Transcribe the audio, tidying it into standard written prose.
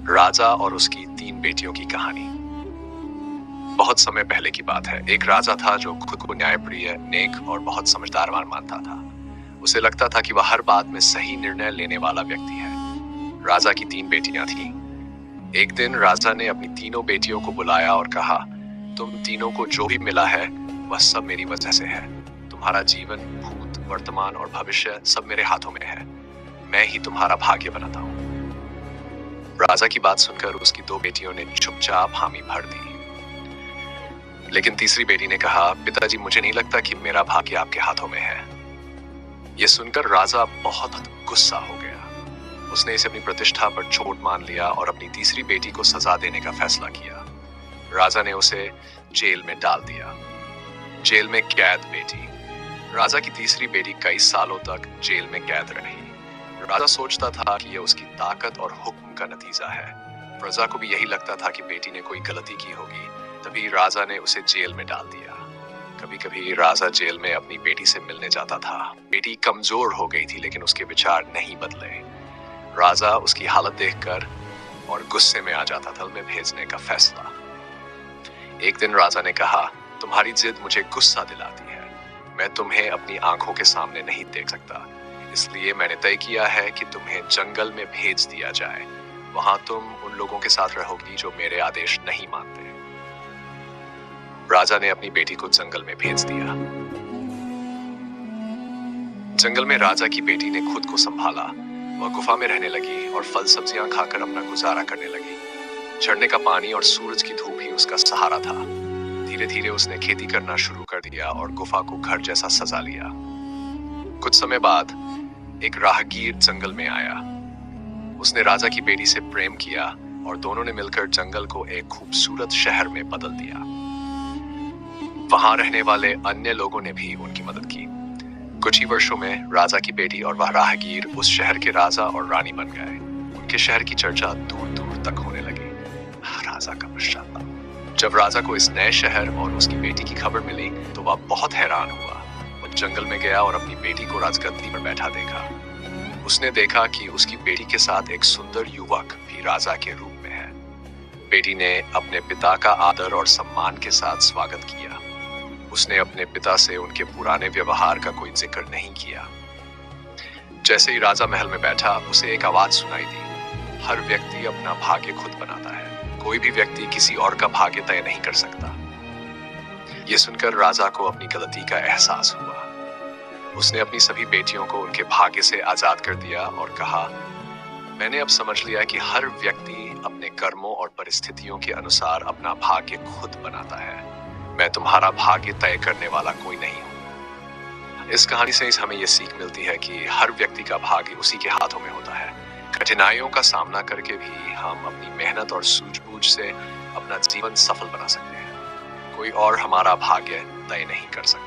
राजा और उसकी 3 बेटियों की कहानी। बहुत समय पहले की बात है। एक राजा था जो खुद को न्यायप्रिय, नेक और बहुत समझदार मानता था। उसे लगता था कि वह हर बात में सही निर्णय लेने वाला व्यक्ति है। राजा की 3 बेटियां थीं। एक दिन राजा ने अपनी तीनों बेटियों को बुलाया और कहा, तुम तीनों को जो भी मिला है वह सब मेरी वजह से है। तुम्हारा जीवन, भूत, वर्तमान और भविष्य सब मेरे हाथों में है। मैं ही तुम्हारा भाग्य बनाता हूँ। राजा की बात सुनकर उसकी 2 बेटियों ने चुपचाप हामी भर दी। लेकिन तीसरी बेटी ने कहा, पिताजी मुझे नहीं लगता कि मेरा भाग्य आपके हाथों में है। यह सुनकर राजा बहुत गुस्सा हो गया। उसने इसे अपनी प्रतिष्ठा पर चोट मान लिया और अपनी तीसरी बेटी को सजा देने का फैसला किया। राजा ने उसे जेल में डाल दिया। जेल में कैद बेटी। राजा की तीसरी बेटी कई सालों तक जेल में कैद रही। राजा सोचता था कि यह उसकी ताकत और हुक्म का नतीजा है। प्रजा को भी यही लगता था कि बेटी ने कोई गलती की होगी, तभी राजा ने उसे जेल में डाल दिया। कभी कभी राजा जेल में अपनी बेटी से मिलने जाता था। बेटी कमजोर हो गई थी, लेकिन उसके विचार नहीं बदले। राजा उसकी हालत देखकर और गुस्से में आ जाता था, में भेजने का फैसला। एक दिन राजा ने कहा, तुम्हारी जिद मुझे गुस्सा दिलाती है। मैं तुम्हें अपनी आंखों के सामने नहीं देख सकता, इसलिए मैंने तय किया है कि तुम्हें जंगल में भेज दिया जाए। वहां तुम उन लोगों के साथ रहोगी जो मेरे आदेश नहीं मानते। राजा ने अपनी बेटी को जंगल में भेज दिया। जंगल में राजा की बेटी ने खुद को संभाला। वह गुफा में रहने लगी और फल सब्जियां खाकर अपना गुजारा करने लगी। झरने का पानी और सूरज की धूप ही उसका सहारा था। धीरे धीरे उसने खेती करना शुरू कर दिया और गुफा को घर जैसा सजा लिया। कुछ समय बाद एक राहगीर जंगल में आया। उसने राजा की बेटी से प्रेम किया और दोनों ने मिलकर जंगल को एक खूबसूरत शहर में बदल दिया। वहां रहने वाले अन्य लोगों ने भी उनकी मदद की। कुछ ही वर्षों में राजा की बेटी और वह राहगीर उस शहर के राजा और रानी बन गए। उनके शहर की चर्चा दूर दूर तक होने लगी। राजा का पश्चाताप। जब राजा को इस नए शहर और उसकी बेटी की खबर मिली तो वह बहुत हैरान हुआ। वो जंगल में गया और अपनी बेटी को राजगद्दी पर बैठा देखा। उसने देखा कि उसकी बेटी के साथ एक सुंदर युवक भी राजा के रूप में है। बेटी ने अपने पिता का आदर और सम्मान के साथ स्वागत किया। उसने अपने पिता से उनके पुराने व्यवहार का कोई जिक्र नहीं किया। जैसे ही राजा महल में बैठा, उसे एक आवाज सुनाई दी, हर व्यक्ति अपना भाग्य खुद बनाता है। कोई भी व्यक्ति किसी और का भाग्य तय नहीं कर सकता। यह सुनकर राजा को अपनी गलती का एहसास हुआ। उसने अपनी सभी बेटियों को उनके भाग्य से आजाद कर दिया और कहा, मैंने अब समझ लिया कि हर व्यक्ति अपने कर्मों और परिस्थितियों के अनुसार अपना भाग्य खुद बनाता है। मैं तुम्हारा भाग्य तय करने वाला कोई नहीं हूं। इस कहानी से हमें यह सीख मिलती है कि हर व्यक्ति का भाग्य उसी के हाथों में होता है। कठिनाइयों का सामना करके भी हम अपनी मेहनत और सूझबूझ से अपना जीवन सफल बना सकते हैं। कोई और हमारा भाग्य तय नहीं कर सकता।